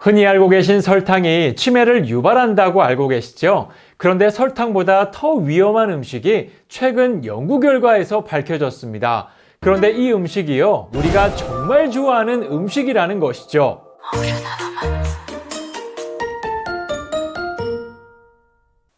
흔히 알고 계신 설탕이 치매를 유발한다고 알고 계시죠? 그런데 설탕보다 더 위험한 음식이 최근 연구 결과에서 밝혀졌습니다. 그런데 이 음식이요, 우리가 정말 좋아하는 음식이라는 것이죠.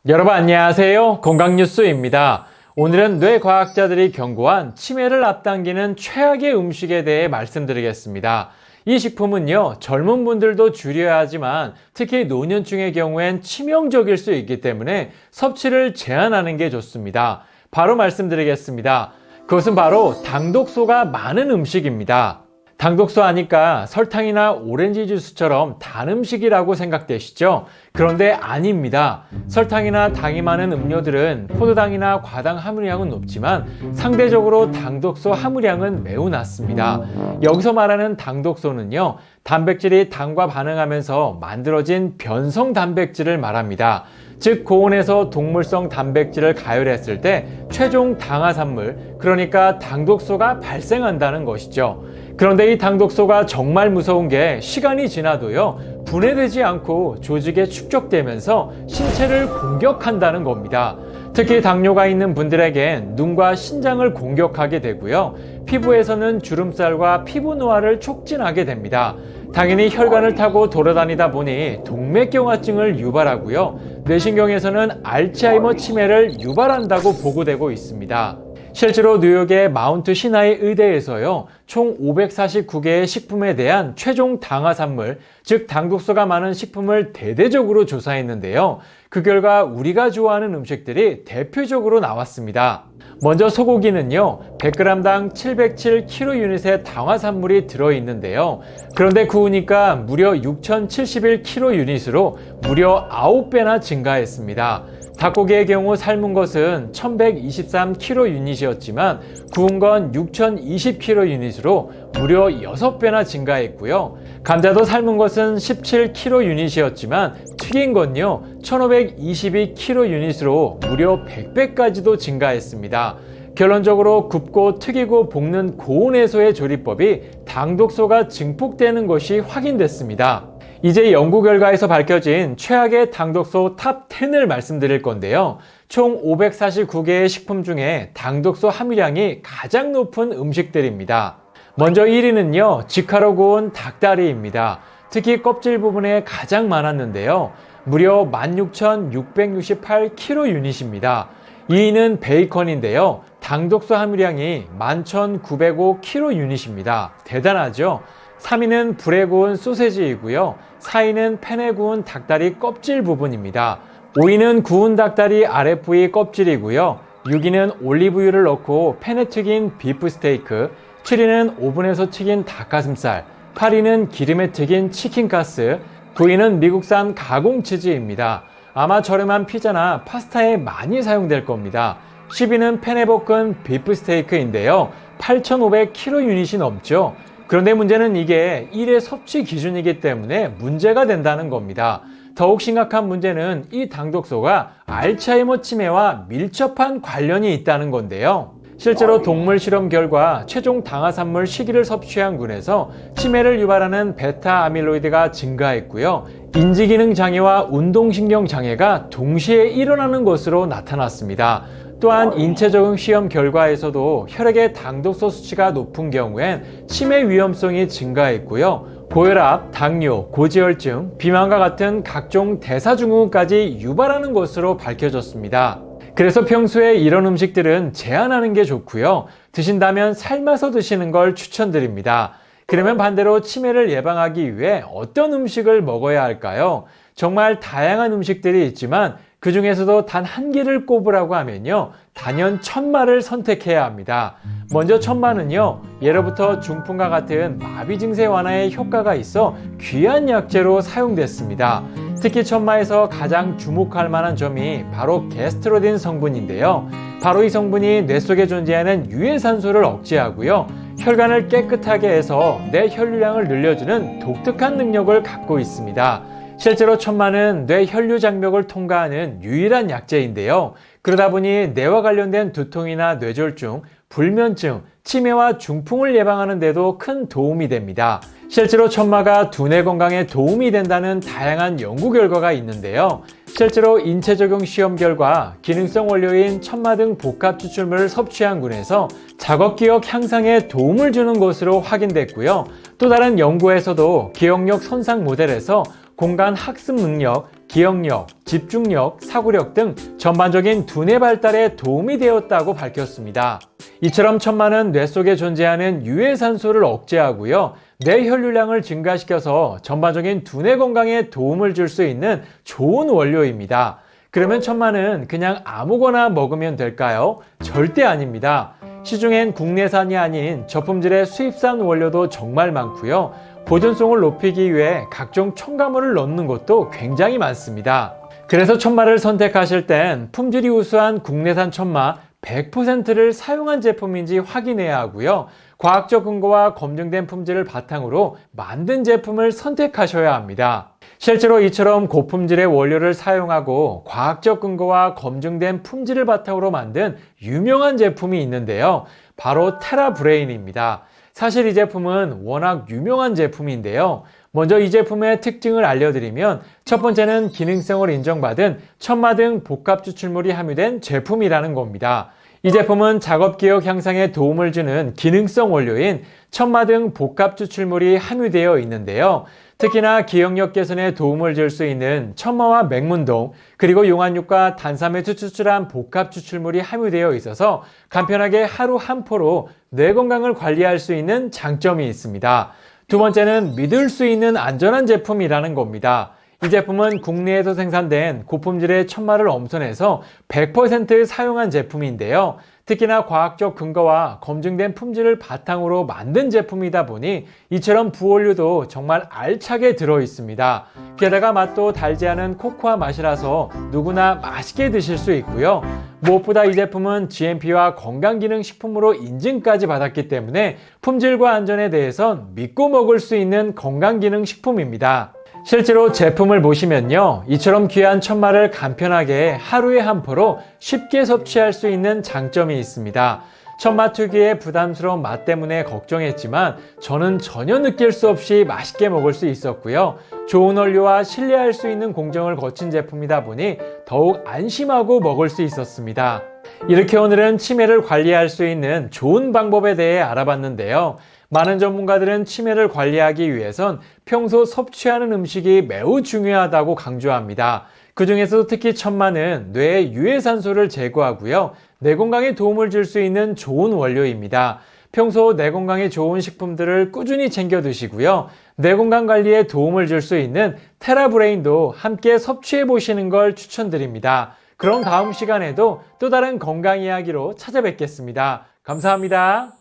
여러분 안녕하세요. 건강뉴스입니다. 오늘은 뇌과학자들이 경고한 치매를 앞당기는 최악의 음식에 대해 말씀드리겠습니다. 이 식품은요, 젊은 분들도 줄여야 하지만 특히 노년층의 경우엔 치명적일 수 있기 때문에 섭취를 제한하는 게 좋습니다. 바로 말씀드리겠습니다. 그것은 바로 당독소가 많은 음식입니다. 당독소 하니까 설탕이나 오렌지 주스처럼 단 음식이라고 생각되시죠? 그런데 아닙니다. 설탕이나 당이 많은 음료들은 포도당이나 과당 함유량은 높지만 상대적으로 당독소 함유량은 매우 낮습니다. 여기서 말하는 당독소는요, 단백질이 당과 반응하면서 만들어진 변성 단백질을 말합니다. 즉 고온에서 동물성 단백질을 가열했을 때 최종 당화산물, 그러니까 당독소가 발생한다는 것이죠. 그런데 이 당독소가 정말 무서운 게 시간이 지나도요, 분해되지 않고 조직에 축적되면서 신체를 공격한다는 겁니다. 특히 당뇨가 있는 분들에겐 눈과 신장을 공격하게 되고요, 피부에서는 주름살과 피부 노화를 촉진하게 됩니다. 당연히 혈관을 타고 돌아다니다 보니 동맥경화증을 유발하고요, 뇌신경에서는 알츠하이머 치매를 유발한다고 보고되고 있습니다. 실제로 뉴욕의 마운트 시나이 의대에서요, 총 549개의 식품에 대한 최종 당화산물, 즉 당독소가 많은 식품을 대대적으로 조사했는데요. 그 결과 우리가 좋아하는 음식들이 대표적으로 나왔습니다. 먼저 소고기는요, 100g당 707kUnit의 당화산물이 들어있는데요. 그런데 구우니까 무려 6071kUnit으로 무려 9배나 증가했습니다. 닭고기의 경우 삶은 것은 1123kUnit이었지만 구운 건 6020kUnit으로 무려 6배나 증가했고요. 감자도 삶은 것은 17kUnit이었지만 튀긴 건요, 1522kUnit으로 무려 100배까지도 증가했습니다. 결론적으로 굽고 튀기고 볶는 고온에서의 조리법이 당독소가 증폭되는 것이 확인됐습니다. 이제 연구 결과에서 밝혀진 최악의 당독소 탑 10을 말씀드릴 건데요. 총 549개의 식품 중에 당독소 함유량이 가장 높은 음식들입니다. 먼저 1위는요, 직화로 구운 닭다리입니다. 특히 껍질 부분에 가장 많았는데요. 무려 16,668kUnit입니다. 2위는 베이컨인데요. 당독소 함유량이 11,905kUnit입니다. 대단하죠? 3위는 불에 구운 소세지이고요. 4위는 팬에 구운 닭다리 껍질 부분입니다. 5위는 구운 닭다리 아랫부위 껍질이고요. 6위는 올리브유를 넣고 팬에 튀긴 비프 스테이크, 7위는 오븐에서 튀긴 닭가슴살, 8위는 기름에 튀긴 치킨가스, 9위는 미국산 가공치즈입니다. 아마 저렴한 피자나 파스타에 많이 사용될 겁니다. 10위는 팬에 볶은 비프 스테이크인데요. 8,500kUnit이 넘죠. 그런데 문제는 이게 1회 섭취 기준이기 때문에 문제가 된다는 겁니다. 더욱 심각한 문제는 이 당독소가 알츠하이머 치매와 밀접한 관련이 있다는 건데요. 실제로 동물 실험 결과 최종 당화산물 시기를 섭취한 군에서 치매를 유발하는 베타 아밀로이드가 증가했고요. 인지기능 장애와 운동신경 장애가 동시에 일어나는 것으로 나타났습니다. 또한 인체 적응 시험 결과에서도 혈액의 당독소 수치가 높은 경우엔 치매 위험성이 증가했고요. 고혈압, 당뇨, 고지혈증, 비만과 같은 각종 대사증후군까지 유발하는 것으로 밝혀졌습니다. 그래서 평소에 이런 음식들은 제한하는 게 좋고요. 드신다면 삶아서 드시는 걸 추천드립니다. 그러면 반대로 치매를 예방하기 위해 어떤 음식을 먹어야 할까요? 정말 다양한 음식들이 있지만 그 중에서도 단 한 개를 꼽으라고 하면요, 단연 천마를 선택해야 합니다. 먼저 천마는요, 예로부터 중풍과 같은 마비 증세 완화에 효과가 있어 귀한 약재로 사용됐습니다. 특히 천마에서 가장 주목할 만한 점이 바로 게스트로딘 성분인데요. 바로 이 성분이 뇌 속에 존재하는 유해산소를 억제하고요, 혈관을 깨끗하게 해서 뇌 혈류량을 늘려주는 독특한 능력을 갖고 있습니다. 실제로 천마는 뇌 혈류 장벽을 통과하는 유일한 약재인데요. 그러다 보니 뇌와 관련된 두통이나 뇌졸중, 불면증, 치매와 중풍을 예방하는 데도 큰 도움이 됩니다. 실제로 천마가 두뇌 건강에 도움이 된다는 다양한 연구 결과가 있는데요. 실제로 인체 적용 시험 결과 기능성 원료인 천마 등 복합 추출물을 섭취한 군에서 작업 기억 향상에 도움을 주는 것으로 확인됐고요. 또 다른 연구에서도 기억력 손상 모델에서 공간 학습 능력, 기억력, 집중력, 사고력 등 전반적인 두뇌 발달에 도움이 되었다고 밝혔습니다. 이처럼 천마는 뇌 속에 존재하는 유해산소를 억제하고요. 뇌 혈류량을 증가시켜서 전반적인 두뇌 건강에 도움을 줄 수 있는 좋은 원료입니다. 그러면 천마는 그냥 아무거나 먹으면 될까요? 절대 아닙니다. 시중엔 국내산이 아닌 저품질의 수입산 원료도 정말 많고요. 보존성을 높이기 위해 각종 첨가물을 넣는 것도 굉장히 많습니다. 그래서 천마를 선택하실 땐 품질이 우수한 국내산 천마 100%를 사용한 제품인지 확인해야 하고요. 과학적 근거와 검증된 품질을 바탕으로 만든 제품을 선택하셔야 합니다. 실제로 이처럼 고품질의 원료를 사용하고 과학적 근거와 검증된 품질을 바탕으로 만든 유명한 제품이 있는데요. 바로 테라브레인입니다. 사실 이 제품은 워낙 유명한 제품인데요. 먼저 이 제품의 특징을 알려드리면 첫 번째는 기능성을 인정받은 천마 등 복합 추출물이 함유된 제품이라는 겁니다. 이 제품은 작업 기억 향상에 도움을 주는 기능성 원료인 천마 등 복합 추출물이 함유되어 있는데요. 특히나 기억력 개선에 도움을 줄 수 있는 천마와 맹문동 그리고 용환육과 단삼에서 추출한 복합 추출물이 함유되어 있어서 간편하게 하루 한 포로 뇌 건강을 관리할 수 있는 장점이 있습니다. 두 번째는 믿을 수 있는 안전한 제품이라는 겁니다. 이 제품은 국내에서 생산된 고품질의 천마를 엄선해서 100% 사용한 제품인데요. 특히나 과학적 근거와 검증된 품질을 바탕으로 만든 제품이다 보니 이처럼 부원료도 정말 알차게 들어 있습니다. 게다가 맛도 달지 않은 코코아 맛이라서 누구나 맛있게 드실 수 있고요. 무엇보다 이 제품은 GMP와 건강기능식품으로 인증까지 받았기 때문에 품질과 안전에 대해선 믿고 먹을 수 있는 건강기능식품입니다. 실제로 제품을 보시면요. 이처럼 귀한 천마를 간편하게 하루에 한 포로 쉽게 섭취할 수 있는 장점이 있습니다. 천마 특유의 부담스러운 맛 때문에 걱정했지만 저는 전혀 느낄 수 없이 맛있게 먹을 수 있었고요. 좋은 원료와 신뢰할 수 있는 공정을 거친 제품이다 보니 더욱 안심하고 먹을 수 있었습니다. 이렇게 오늘은 치매를 관리할 수 있는 좋은 방법에 대해 알아봤는데요. 많은 전문가들은 치매를 관리하기 위해선 평소 섭취하는 음식이 매우 중요하다고 강조합니다. 그 중에서도 특히 천마는 뇌의 유해산소를 제거하고요. 뇌 건강에 도움을 줄 수 있는 좋은 원료입니다. 평소 뇌 건강에 좋은 식품들을 꾸준히 챙겨 드시고요. 뇌 건강 관리에 도움을 줄 수 있는 테라브레인도 함께 섭취해 보시는 걸 추천드립니다. 그럼 다음 시간에도 또 다른 건강 이야기로 찾아뵙겠습니다. 감사합니다.